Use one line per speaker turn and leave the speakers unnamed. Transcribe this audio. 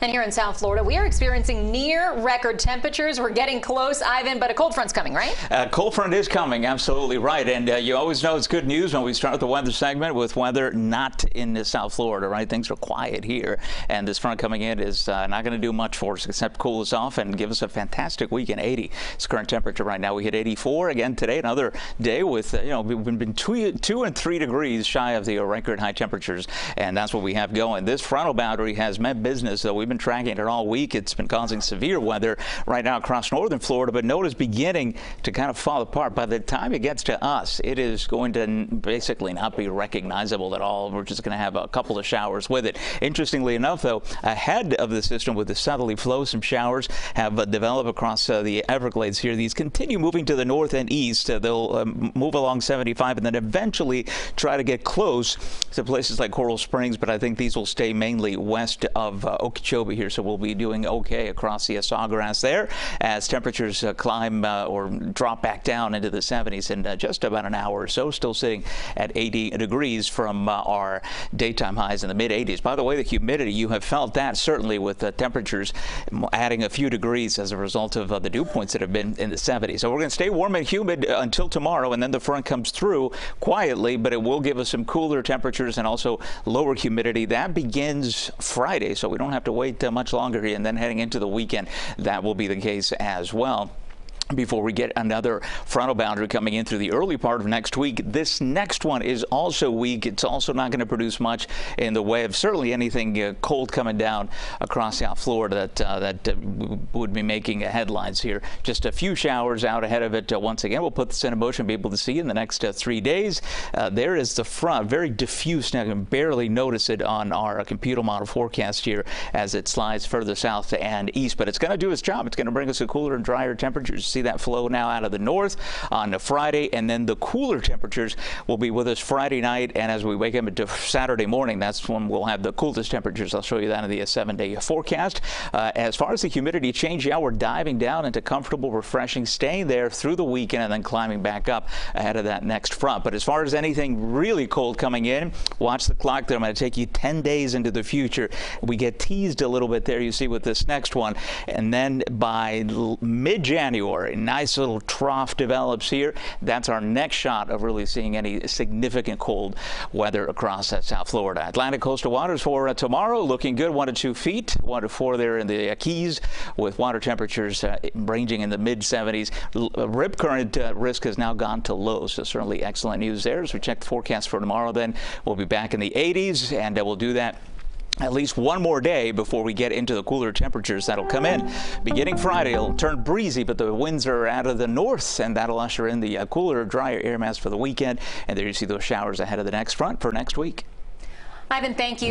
And here in South Florida, we are experiencing near record temperatures. We're getting close, Ivan, but a cold front's coming, right?
Cold front is coming, absolutely right. And you always know it's good news when we start the weather segment with weather not in South Florida, right? Things are quiet here, and this front coming in is not going to do much for us except cool us off and give us a fantastic weekend. 80 is current temperature right now. We hit 84 again today. Another day with, we've been 2 and 3 degrees shy of the record high temperatures, and that's what we have going. This frontal boundary has meant business, though. We've been tracking it all week. It's been causing severe weather right now across northern Florida, but notice beginning to kind of fall apart. By the time it gets to us, it is going to basically not be recognizable at all. We're just going to have a couple of showers with it. Interestingly enough, though, ahead of the system with the southerly flow, some showers have developed across the Everglades here. These continue moving to the north and east. They'll move along 75 and then eventually try to get close to places like Coral Springs, but I think these will stay mainly west of Okeechobee here, so we'll be doing okay across the Sawgrass there as temperatures climb or drop back down into the 70s in just about an hour or so, still sitting at 80 degrees from our daytime highs in the mid-80s. By the way, the humidity, you have felt that certainly with the temperatures adding a few degrees as a result of the dew points that have been in the 70s. So we're going to stay warm and humid until tomorrow, and then the front comes through quietly, but it will give us some cooler temperatures and also lower humidity. That begins Friday, so we don't have to wait much longer here, and then heading into the weekend, that will be the case as well. Before we get another frontal boundary coming in through the early part of next week. This next one is also weak. It's also not going to produce much in the way of certainly anything cold coming down across South Florida that would be making headlines here. Just a few showers out ahead of it. Once again, we'll put this in motion, be able to see in the next 3 days. There is the front, very diffuse. Now you can barely notice it on our computer model forecast here as it slides further south and east, but it's going to do its job. It's going to bring us a cooler and drier temperatures. See that flow now out of the north on Friday, and then the cooler temperatures will be with us Friday night, and as we wake up into Saturday morning, that's when we'll have the coolest temperatures. I'll show you that in the 7-day forecast. As far as the humidity change, yeah, we're diving down into comfortable, refreshing, staying there through the weekend and then climbing back up ahead of that next front. But as far as anything really cold coming in, watch the clock there. I'm going to take you 10 days into the future. We get teased a little bit there, you see, with this next one, and then by mid-January, a nice little trough develops here. That's our next shot of really seeing any significant cold weather across South Florida. Atlantic coastal waters for tomorrow looking good, 1 to 2 feet, 1 to 4 there in the Keys, with water temperatures ranging in the mid-70s. Rip current risk has now gone to low, so certainly excellent news there. As we check the forecast for tomorrow, then we'll be back in the 80s, and we'll do that at least one more day before we get into the cooler temperatures that'll come in. Beginning Friday, it'll turn breezy, but the winds are out of the north, and that'll usher in the cooler, drier air mass for the weekend. And there you see those showers ahead of the next front for next week.
Ivan, thank you.